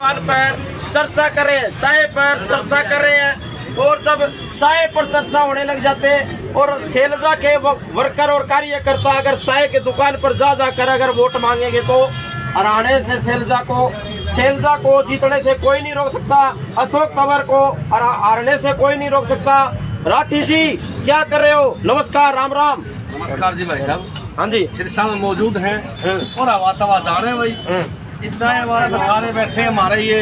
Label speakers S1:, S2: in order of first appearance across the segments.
S1: पर चर्चा करें, चाय पर चर्चा कर रहे हैं और जब चाय पर चर्चा होने लग जाते हैं और शैलजा के वर्कर और कार्यकर्ता अगर चाय के दुकान पर जा जाकर अगर वोट मांगेंगे तो हराने से शैलजा को जीतने से कोई नहीं रोक सकता, अशोक तंवर को हारने से कोई नहीं रोक सकता। राठी जी क्या कर रहे हो? नमस्कार, राम राम।
S2: नमस्कार जी भाई साहब।
S1: हाँ जी,
S2: सिरसा में मौजूद हैं और हवा तवा जान रहे भाई। इतना हमारे में सारे बैठे, हमारे ये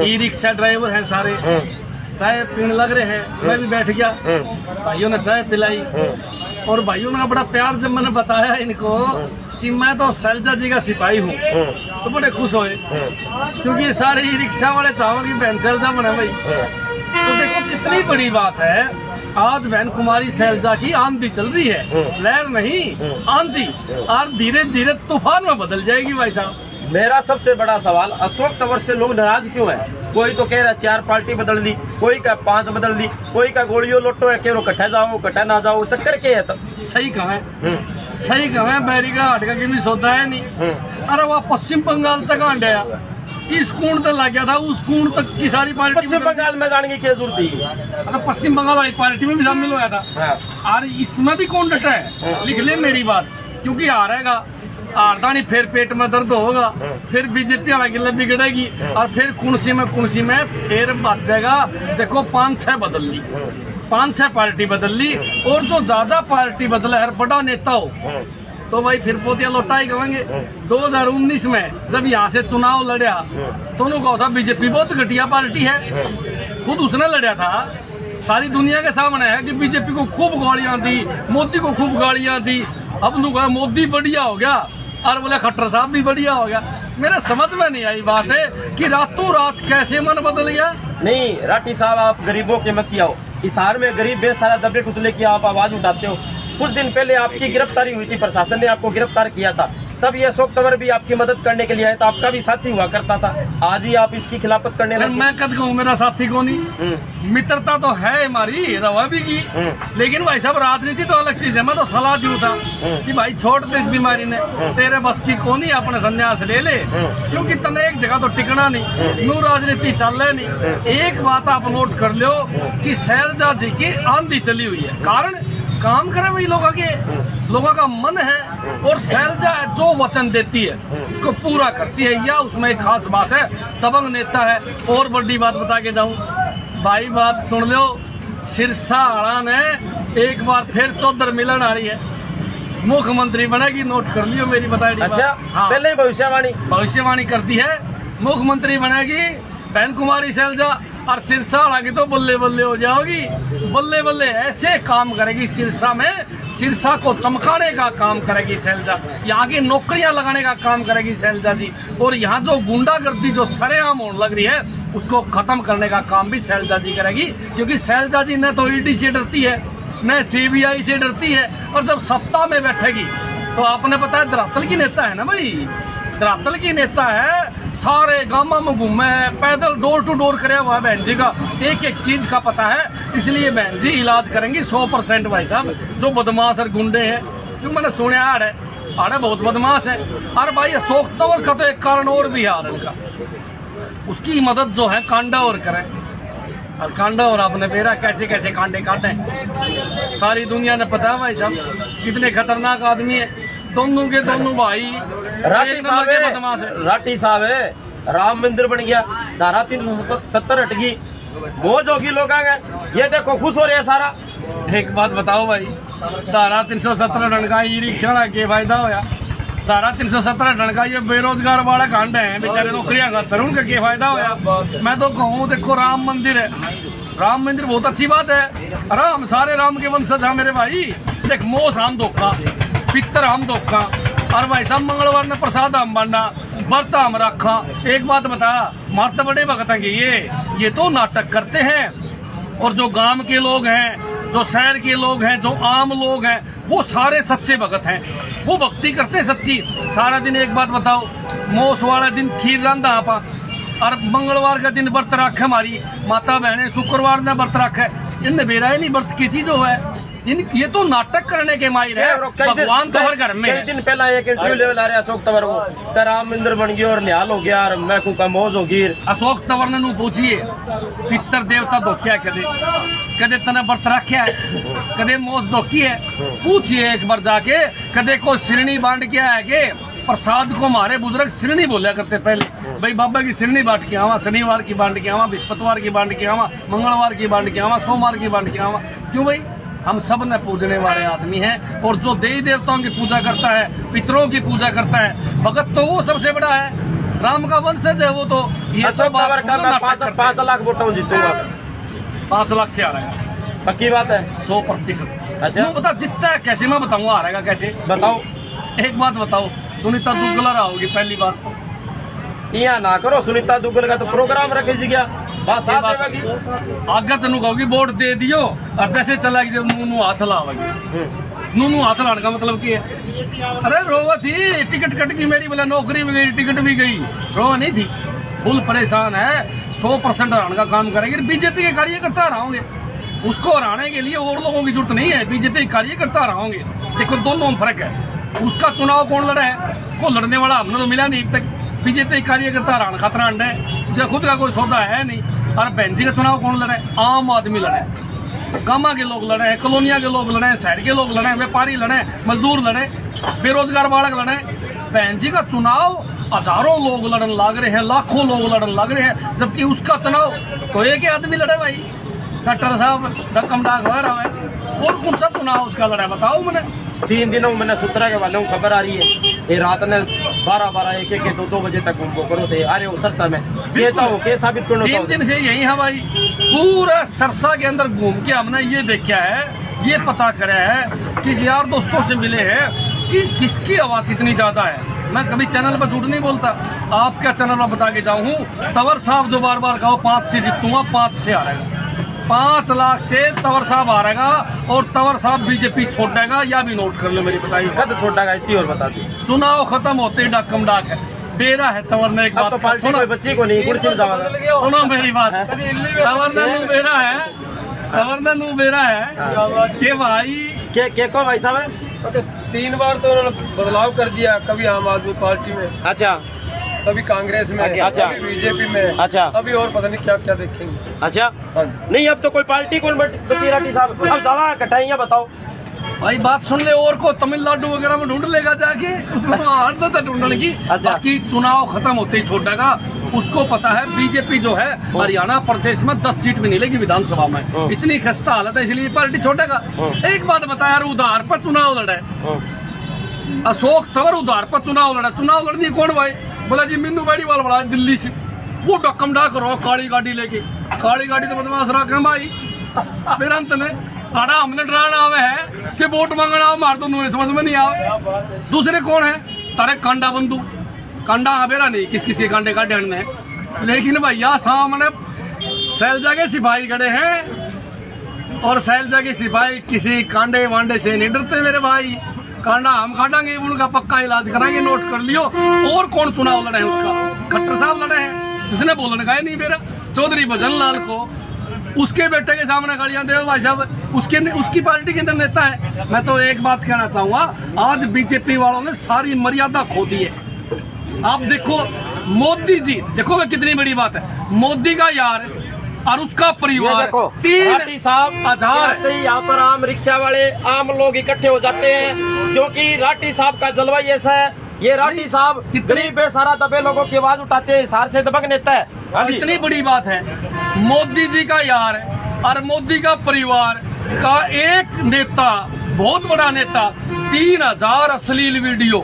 S2: ई रिक्शा ड्राइवर हैं सारे, चाय पीने लग रहे हैं। मैं भी बैठ गया, भाइयों ने चाय पिलाई और भाइयों ने बड़ा प्यार जब मैंने बताया इनको कि मैं तो शैलजा जी का सिपाही हूँ तो बड़े खुश हुए, क्योंकि ये सारे ई रिक्शा वाले चावल की बहन शैलजा बने भाई। तो देखो कितनी बड़ी बात है, आज बहन कुमारी शैलजा की आंधी चल रही है, लहर नहीं आंधी, और धीरे धीरे तूफान में बदल जाएगी भाई साहब।
S1: मेरा सबसे बड़ा सवाल, अशोक तंवर से लोग नाराज क्यों है? कोई तो कह रहा है 4 पार्टी बदल दी, कोई का 5 बदल दी, कोई का गोलियों लोटो है, कह रो कट्ठा जाओ कट्ठा ना जाओ, चक्कर क्या है? तब
S2: सही कहा है, सही कहा है। बैरिका हटका की भी सोता है नहीं। अरे वह पश्चिम बंगाल तक आंडया, इस कूण तक लग गया था, उस कूण तक की सारी पार्टी
S1: पश्चिम बंगाल में जाने की क्या जरूरत थी?
S2: अगर पश्चिम बंगाल वाली पार्टी में भी शामिल हुआ था और इसमें भी कौन डटा है? लिख ले मेरी बात, क्योंकि हारेगा आरदानी फिर पेट में दर्द होगा, फिर बीजेपी वाला गिल्ला बिगड़ेगी और फिर कुर्सी में फिर बच जाएगा। देखो 5-6 बदल ली, 5-6 पार्टी बदल ली, और जो ज्यादा पार्टी बदला है बड़ा नेता हो तो भाई फिर पोतिया लौटा ही कहेंगे। 2019 में जब यहाँ से चुनाव लड़ा तो उन्होंने कहा था बीजेपी बहुत घटिया पार्टी है, खुद उसने लड़ा था, सारी दुनिया के सामने है कि बीजेपी को खूब गालियां दी, मोदी को खूब गालियां दी। अब लोग मोदी बढ़िया हो गया और बोले खट्टर साहब भी बढ़िया हो गया। मेरे समझ में नहीं आई बात है कि रातों रात कैसे मन बदल गया।
S1: नहीं राठी साहब, आप गरीबों के मसीहा हो, हिसार में गरीब बेसहारा दबे कुचले की आप आवाज उठाते हो। कुछ दिन पहले आपकी गिरफ्तारी हुई थी, प्रशासन ने आपको गिरफ्तार किया था, तब ये अशोक तंवर भी आपकी मदद करने के लिए आया था, आपका भी साथी हुआ करता था, आज ही आप इसकी खिलाफत करने लगे।
S2: मैं कद कहूँ मेरा साथी को नहीं, मित्रता तो है हमारी रवा भी की, लेकिन भाई साहब राजनीति तो अलग चीज है। मैं तो सलाह दूं था कि भाई छोड़ दे इस बीमारी ने, तेरे बस की को नहीं, अपने संन्यास ले ले, क्योंकि तने एक जगह तो टिकना नहीं, नू राजनीति चल रहे नहीं। एक बात आप नोट कर लो कि शैलजा जी की आंधी चली हुई है, कारण काम करे वही लोगों का मन है, और शैलजा जो वचन देती है उसको पूरा करती है, या उसमें एक खास बात है, दबंग नेता है। और बड़ी बात बता के जाऊं भाई, बात सुन लो, सिरसा आड़ा ने एक बार फिर चौधर मिलन आ रही है, मुख्यमंत्री बनेगी, नोट कर लियो मेरी बताई।
S1: अच्छा हाँ। पहले ही
S2: भविष्यवाणी करती है, मुख्यमंत्री बनेगी बहन कुमारी शैलजा, और सिरसा आड़ा की तो बल्ले बल्ले हो जाओगी, बल्ले बल्ले ऐसे काम करेगी सिरसा में, सिरसा को चमकाने का काम करेगी शैलजा, यहाँ की नौकरियां लगाने का काम करेगी शैलजा जी, और यहाँ जो गुंडागर्दी जो सरेआम होने लग रही है उसको खत्म करने का काम भी शैलजा जी करेगी, क्योंकि शैलजा जी न तो ईडी से डरती है न सीबीआई से डरती है, और जब सत्ता में बैठेगी तो आपने पता है धरातल की नेता है ना भाई, धरातल की नेता है, सारे गांव में घूमे, पैदल डोर टू डोर करे हुआ बहन जी का एक एक चीज का पता है, इसलिए बहन जी इलाज करेंगी 100% भाई साहब। जो बदमाश और गुंडे हैं, जो मैंने सुने आड़े बहुत बदमाश है। और भाई अशोक तंवर का तो एक कारण और भी है उनका, उसकी मदद जो है कांडा और करें, और कांडा और आपने बेरा कैसे कैसे कांडे काटे, सारी दुनिया ने पता है भाई साहब कितने खतरनाक आदमी है, दोनों के दोनों भाई।
S1: राठी साहब है, राम मंदिर बन गया, धारा 370 हट गई, मौज होगी लोग आ गए, ये देखो खुश हो रहे हैं सारा।
S2: एक बात बताओ भाई, धारा 370 टन का ई रिक्शा के फायदा होया, धारा 370 टन का ये बेरोजगार वाले कांड है बेचारे नौकरियां खातर, उनका क्या फायदा होया? मैं तो कहूँ देखो राम मंदिर है, राम मंदिर बहुत अच्छी बात है, राम सारे राम के वंशज है मेरे भाई। देख मोस हम धोखा, पितर हम धोखा, और भाई साहब मंगलवार ने प्रसाद हम बनना, व्रत हम रखा। एक बात बता, मारते बड़े भगत हैं ये तो नाटक करते हैं, और जो गांव के लोग हैं, जो शहर के लोग हैं, जो आम लोग हैं, वो सारे सच्चे भगत हैं, वो भक्ति करते हैं सच्ची। सारा दिन एक बात बताओ, मोस वाला दिन खीर रंधा आपा, और मंगलवार का दिन व्रत रखे हमारी माता बहने, शुक्रवार ने व्रत रखे, इनने बेरा ही नहीं व्रत की चीज हो है। ये तो नाटक करने के माहिर है। भगवान तो हर घर में
S1: कई दिन पहला एक इंटरव्यू लेवल आ रहा है अशोक तंवर को, का राम मंदिर बन गया और निहाल हो गया और मैं का मौज होगी।
S2: अशोक तंवर ने पूछिए पितर देवता धोख्या कदे कदे तने व्रत रखा है, कदे मौज धोखी है, पूछिए एक बार जाके। कदे को सिरनी बांट के है के प्रसाद को हमारे बुजुर्ग सिरनी बोला करते पहले, भाई बाबा की सिरनी बांट के आवा, शनिवार की बांट के आवा, बृहस्पतिवार की बांट के आवा, मंगलवार की बांट के आवा, सोमवार की बांट के आवा। क्यों भाई? हम सब ने पूजने वाले आदमी हैं, और जो देवी देवताओं की पूजा करता है, पितरों की पूजा करता है, भगत तो वो सबसे बड़ा है, राम का वंशज है वो। तो ये सब बात
S1: 5 लाख वोटों जीतूंगा,
S2: 5 लाख से आ रहा है,
S1: पक्की बात है
S2: 100%।
S1: अच्छा
S2: बता जितना है कैसे, मैं बताऊंगा आ रहेगा कैसे।
S1: बताओ,
S2: एक बात बताओ, सुनीता दुग्गल होगी पहली बात।
S1: यहाँ ना करो, सुनीता दुग्गल का तो प्रोग्राम रखे जी गया, बस
S2: आगे तेन कहोगी वोट दे दियो और जैसे चला कि मुंह हाथ लाओगी। मुंह हाथ लाने का मतलब की है? अरे रोवा थी, टिकट कट गई मेरी, बोला नौकरी भी गई, टिकट भी गई, रोवा नहीं थी। फुल परेशान है, 100% हराने का काम करेंगे। बीजेपी के कार्यकर्ता हराओगे, उसको हराने के लिए और लोगों की जरूरत नहीं है, बीजेपी के कार्यकर्ता हराओगे। देखो दोनों में फर्क है। उसका चुनाव कौन लड़ा है, को लड़ने वाला हमने तो मिला नहीं अब तक। बीजेपी कार्यकर्ता हरान खतरा अंड है, उसे खुद का कोई सौदा है नहीं। और बहन जी का चुनाव कौन लड़े? आम आदमी लड़े, गामा के लोग लड़े हैं, कॉलोनिया के लोग लड़े हैं, शहर के लोग लड़े हैं, व्यापारी लड़े, मजदूर लड़े, बेरोजगार बालक लड़े। बहन जी का चुनाव हजारों लोग लड़न लग रहे हैं, लाखों लोग लड़न लग रहे हैं, जबकि उसका चुनाव तो एक ही आदमी लड़े भाई, कट्टर साहब धक्कम डाक हो रहा है। और कौन सा चुनाव उसका लड़ा बताओ मैंने।
S1: 3 दिनों में मैंने सूत्रा के वालों को खबर आ रही है, ये रात ने 12-12, 1-1, 2-2 बजे तक उनको करो थे। अरे वो सरसा में कैसा हो, क्या साबित करो।
S2: 3 दिन से यही है भाई, पूरा सरसा के अंदर घूम के हमने ये देखा है, ये पता करा है, किस यार दोस्तों से मिले हैं कि किसकी आवाज कितनी ज्यादा है। मैं कभी चैनल पर झूठ नहीं बोलता, आपका चैनल में बता के जाऊँ, तंवर साहब जो बार बार कहो 5 से जीतूंगा, 5 से आ रहेगा, 5 लाख से तंवर साहब आ रहेगा। और तंवर साहब बीजेपी छोड़ेगा, या भी नोट कर लो मेरी, बताइए कद छोड़ेगा, इतनी और बता दी। चुनाव खत्म होते ही डाकम डाक है, बेरा है तंवर ने। एक बात
S1: तो पार्टी कोई बच्ची को नहीं, कुर्सी में जाएगा।
S2: सुनो मेरी बात, तंवर ने नू बेरा है, तंवर ने नू बेरा है कि भाई
S1: के को भाई साहब है
S3: 3 बार तो उन्होंने बदलाव कर दिया, कभी आम आदमी पार्टी में,
S1: अच्छा,
S3: कभी कांग्रेस में,
S1: अच्छा,
S3: कभी बीजेपी में,
S1: अच्छा,
S3: अभी और पता नहीं क्या क्या देखेंगे।
S1: अच्छा नहीं, अब तो कोई पार्टी कौन बची राठी साहब, अब दवा कटाइयाँ बताओ
S2: भाई। बात सुन ले, और को तमिलनाडु वगैरह में ढूंढ लेगा जाके, उसको आदत है ढूंढने की।
S1: अच्छा।
S2: बाकी चुनाव खत्म होते ही छोड़ेगा, उसको पता है बीजेपी जो है हरियाणा प्रदेश में 10 सीट भी नहीं लेगी विधानसभा में, इतनी खस्ता हालत है, इसलिए पार्टी छोड़ेगा। एक बात बता यार, उधार पर चुनाव लड़े अशोक तंवर, उधार पर चुनाव लड़ा, चुनाव लड़नी कौन भाई? बोला जी मीनू बेड़ी वाल बड़ा दिल्ली से, वो डकम डाक रहो काली गाड़ी लेके, काली गाड़ी तो बदमाश रखे भाई। फिर अंत ने आड़ा हमने डराना आवे है कि वोट मांगना मार दो, समझ में नहीं आवे। दूसरे कौन है? तारे कांडा बंधु, कांडा बेरा नहीं, किस किसी कांडे का ढंड है। लेकिन भैया सामने शैलजा के सिपाही खड़े हैं, और शैलजा के सिपाही किसी कांडे वांडे से नहीं डरते मेरे भाई। कांडा हम काटेंगे, उनका पक्का इलाज कराएंगे, नोट कर लियो। और कौन चुनाव लड़े हैं उसका? खट्टर साहब लड़े हैं, जिसने बोलने का ही नहीं मेरा, चौधरी भजन लाल को, उसके बेटे के सामने गाड़ियां दे भाई साहब, उसकी पार्टी के अंदर नेता है। मैं तो एक बात कहना चाहूंगा, आज बीजेपी वालों ने सारी मर्यादा खो दी है। आप देखो मोदी जी, देखो वे कितनी बड़ी बात है, मोदी का यार और उसका परिवार
S1: 3,000। यहाँ पर आम रिक्शा वाले, आम लोग इकट्ठे हो जाते हैं, क्योंकि राठी साहब का जलवा ऐसा है। ये राठी साहब गरीब बेसहारा दबे लोगों की आवाज उठाते हैं, हिसार से दबंग नेता है।
S2: इतनी बड़ी बात है, मोदी जी का यार और मोदी का परिवार का एक नेता, बहुत बड़ा नेता, 3,000 अश्लील वीडियो,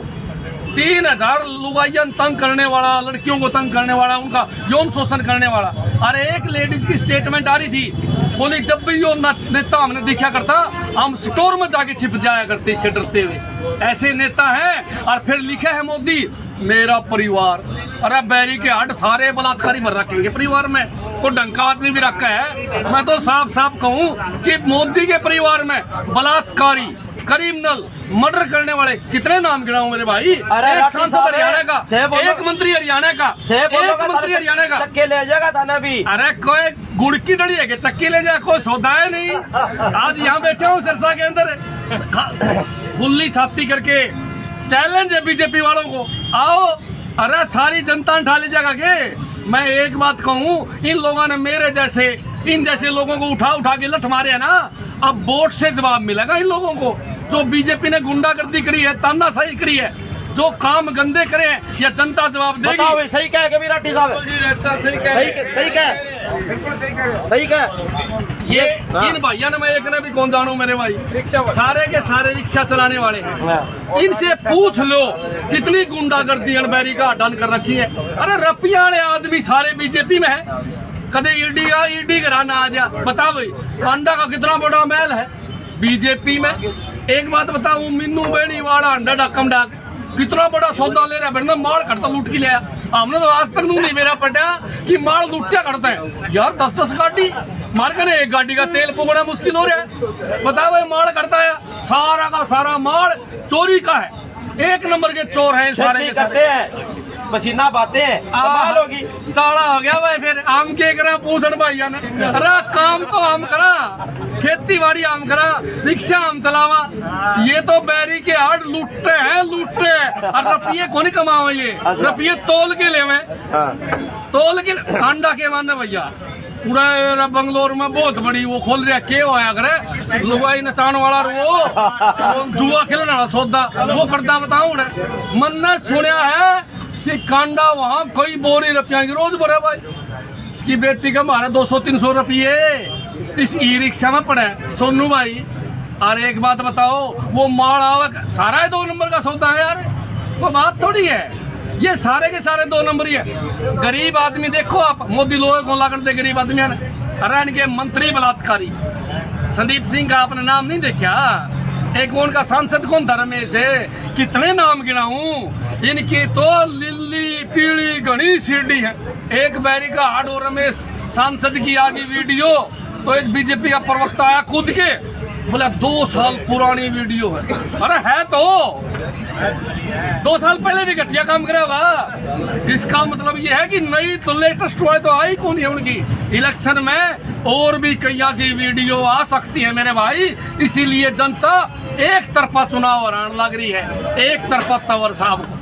S2: 3,000 लुगाइयन तंग करने वाला, लड़कियों को तंग करने वाला, उनका यौन शोषण करने वाला। अरे एक लेडीज की स्टेटमेंट आ रही थी, बोली जब भी यो नेता हमने देखा करता, हम स्टोर में जाके छिप जाया करते इससे डरते हुए। ऐसे नेता हैं। और फिर लिखे है मोदी मेरा परिवार, अरे बैरी के हट सारे बलात्कारी भर रखेंगे परिवार में, को डंका आदमी भी रखा है। मैं तो साफ साफ कहूँ कि मोदी के परिवार में बलात्कारी, क्रिमिनल मर्डर करने वाले कितने नाम गिनाऊं मेरे भाई।
S1: अरे
S2: एक
S1: राठी
S2: सांसद
S1: साहब
S2: हरियाणा का,
S1: थे बोलो-
S2: एक मंत्री हरियाणा का, एक मंत्री हरियाणा का।
S1: चक्के ले जाएगा था ना भी।
S2: अरे कोई गुड़ की डली है कि चक्की ले जाए, कोई सौदा है नहीं। आज यहाँ बैठा हूँ सिरसा के अंदर, खुली छाती करके चैलेंज है बीजेपी वालों को, आओ। अरे सारी जनता उठा ले जाएगा के। मैं एक बात कहूँ, इन लोगों ने मेरे जैसे, इन जैसे लोगों को उठा उठा के लठ मारे है ना, अब वोट से जवाब मिलेगा इन लोगों को। जो बीजेपी ने गुंडागर्दी करी है, तानाशाही करी है, जो काम गंदे करे हैं, या जनता जवाब देगी।
S1: बताओ भाई, सही कह कभी राठी साहब?
S3: सही कह
S1: सही
S3: रहे हैं।
S1: सही कह सही कह।
S2: ये
S1: हाँ।
S2: इन भैया ने, मैं एक ने भी कौन जानू मेरे भाई, सारे के सारे रिक्शा चलाने वाले हैं।
S1: हाँ।
S2: इनसे पूछ लो कितनी गुंडागर्दी अनबैरी का डन कर रखी है। अरे रपिया वाले आदमी सारे बीजेपी में है, कदे ईडी कराना आ जा। बता भाई, कांडा का कितना बड़ा महल है बीजेपी में। एक बात बताऊं, मीनू बेड़ी वाला अंडा डकम डाक कितना बड़ा सौदा ले रहा है, बरना माल खड़ता लूट के लिया। हमने तो आज तक नहीं मेरा पटा कि माल लूटिया करता है यार। 10-10 गाड़ी मार कर एक गाड़ी का तेल पुगना मुश्किल हो रहा है। बताओ भाई, माल करता है, सारा का सारा माल चोरी का है। एक नंबर के चोर हैं सारे
S1: खेती
S2: के
S1: करते
S2: सारे।
S1: हैं, पसीना बहाते हैं, कमाल होगी।
S2: चाड़ा हो गया भाई, फिर आम के करा पूछन भाइया ने। अरे काम तो हम करा, खेती बाड़ी हम करा, रिक्शा हम चलावा। ये तो बैरी के हाथ लूटते हैं, लूटते हैं। और रुपये को नहीं कमाओ, ये रुपये तोल के ले
S1: हाँ।
S2: तोल के कांडा के मानने भैया। पूरा बंगलोर में बहुत बड़ी वो खोल रहा के होया करे, लुगाई नचाने वाला वो जुआ खेलने वाला सौदा वो करता। बताऊं मन ने सुना है कि कांडा वहाँ कोई बोरी रुपया की रोज भरे भाई। इसकी बेटी का मारे 200-300 रुपये इस ई रिक्शा में पड़े सोनू भाई। और एक बात बताओ, वो माल आवे सारा 2 नंबर का सौदा है यार, वो बात थोड़ी है। ये सारे के सारे 2 नंबर ही है। गरीब आदमी देखो आप, मोदी लोग गोला करते गरीब आदमी। हरियाणा के मंत्री बलात्कारी संदीप सिंह का आपने नाम नहीं देखा? एक उनका सांसद कौन था, रमेश है। कितने नाम गिनाऊं, इनकी तो लिल्ली पीढ़ी घनी सीढ़ी है। एक बैरी का हाड और रमेश सांसद की आगे वीडियो, तो एक बीजेपी का प्रवक्ता आया कूद के बोला 2 साल पुरानी वीडियो है। अरे है तो 2 साल पहले भी घटिया काम करे होगा। इसका मतलब ये है कि नई तो लेटेस्ट हुआ तो आई कौन है उनकी। इलेक्शन में और भी कई की वीडियो आ सकती है मेरे भाई। इसीलिए जनता एक तरफा चुनाव हराने लग रही है, एक तरफा तंवर साहब को।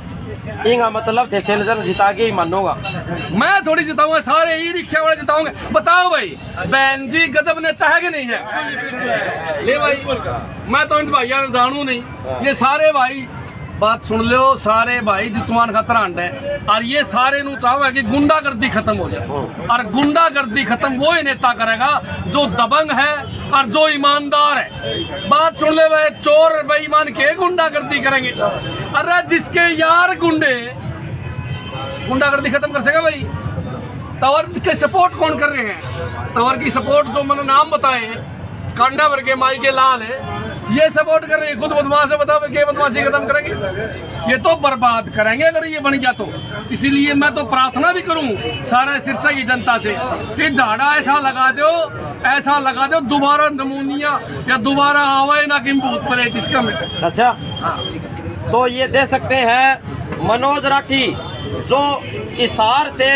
S1: इंगा मतलब थे सेल्जर जिता के ही मानूंगा
S2: मैं, थोड़ी जिताऊंगा, सारे ई रिक्शा वाले जिताऊंगे। बताओ भाई, बहन जी गजब नेता है कि नहीं है? ले भाई, मैं तो इन भैया ने जानू नहीं। ये सारे भाई बात सुन लो, सारे भाई जितवान खतरा है। और ये सारे नु चाहो है कि गुंडागर्दी खत्म हो जाए। और गुंडागर्दी खत्म वो ही नेता करेगा जो दबंग है और जो ईमानदार है। बात सुन ले भाई, चोर बेईमान के गुंडागर्दी करेंगे? अरे जिसके यार गुंडे, गुंडागर्दी खत्म कर सकेगा भाई। तंवर के सपोर्ट कौन कर रहे हैं? तंवर की सपोर्ट जो मैंने नाम बताए, कांडा भर के माई के लाल है, ये सपोर्ट कर रहे हैं। खुद बदमाश है, बताओ क्या बदमाशी खत्म करेंगे? ये तो बर्बाद करेंगे अगर ये बन गया तो। इसीलिए मैं तो प्रार्थना भी करूं सारे सिरसा की जनता से कि झाड़ा ऐसा लगा दो दोबारा नमूनिया या दोबारा आवे ना कि भूत पड़े जिसका में।
S1: अच्छा
S2: हाँ।
S1: तो ये दे सकते हैं मनोज राठी, जो हिसार से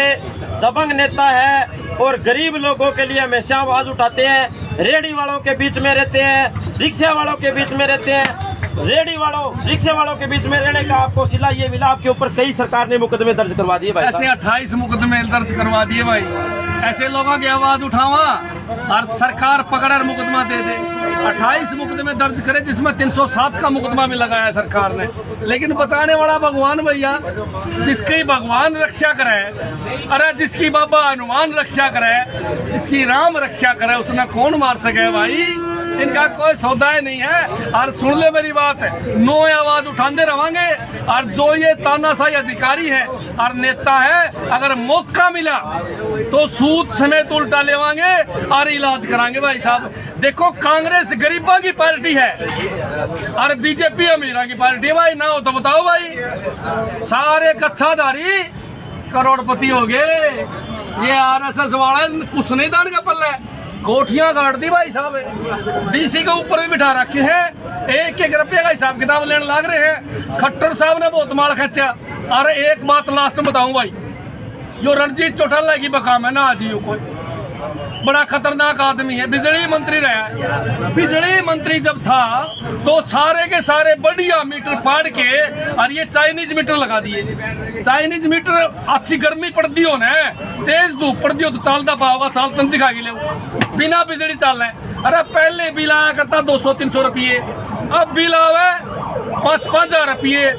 S1: दबंग नेता है और गरीब लोगों के लिए हमेशा आवाज उठाते हैं। रेडी वालों के बीच में रहते हैं, रिक्शा वालों के बीच में रहते हैं। रेडी वालों, रिक्शा वालों के बीच में रहने का आपको सिला ये मिला। आपके ऊपर कई सरकार ने मुकदमे दर्ज करवा दिए भाई।
S2: ऐसे 28 मुकदमे दर्ज करवा दिए भाई। ऐसे लोगों की आवाज उठावा और सरकार पकड़ और मुकदमा दे दे। 28 मुकदमे दर्ज करे, जिसमें 307 का मुकदमा भी लगाया सरकार ने। लेकिन बचाने वाला भगवान भैया, जिसकी भगवान रक्षा करे, अरे जिसकी बाबा हनुमान रक्षा करे, जिसकी राम रक्षा करे, उसने कौन मार सके भाई? इनका कोई सौदा नहीं है। और सुन ले मेरी बात, नो आवाज उठाते रहेंगे। और जो ये तानाशाही अधिकारी है और नेता है, अगर मौका मिला तो सूद समेत उल्टा लेवांगे और इलाज कराएंगे भाई साहब। देखो, कांग्रेस गरीबों की पार्टी है और बीजेपी अमीरों की पार्टी है भाई। ना हो तो बताओ भाई, सारे कच्छाधारी करोड़पति हो गए। ये आरएसएस वाले कुछ नहीं दान का पल्ला है, कोठियां गाड़ दी भाई साहब, डीसी के ऊपर भी बिठा रखे हैं, एक एक रुपये का हिसाब किताब लेने लग रहे हैं। खट्टर साहब ने बहुत माल खींचा। और एक बात लास्ट में बताऊं भाई, जो रणजीत चौटाला की बकाम है ना आज यू कोई बड़ा खतरनाक आदमी है, बिजली मंत्री रहा। बिजली मंत्री जब था तो सारे के सारे बढ़िया मीटर फाड़ के और ये चाइनीज मीटर लगा दिए। चाइनीज मीटर अच्छी गर्मी पड़ती हो न, तेज धूप पड़ती हो तो चलता पाओगा, चाल तन दिखा ले बिना बिजली चल रहा है। अरे पहले बिल आया करता 200-300 रुपये, अब बिल आवे 5,000 रुपये,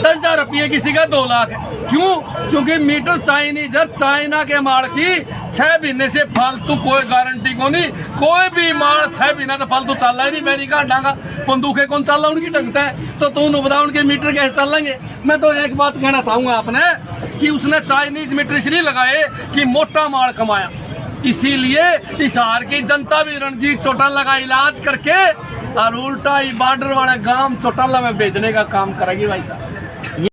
S2: 10,000 रुपये, किसी का 2 लाख। क्यों? क्योंकि मीटर चाइनीज है, चाइना के माल की 6 महीने से फालतू कोई गारंटी को नहीं, कोई भी माल 6 महीना तो फालतू चल रहा है नहीं। अमेरिका डांगा बंदूकें कौन चल रहा उनकी टंगता है, तो तुम बताओ उनके मीटर कैसे चल लेंगे। मैं तो एक बात कहना चाहूंगा आपने कि उसने चाइनीज मीटर इसलिए लगाए कि मोटा माल कमाया, इसीलिए इस हार की जनता भी रणजीत चौटाला का इलाज करके और उल्टा ही बॉर्डर वाले गांव चौटाला में भेजने का काम करेगी भाई साहब।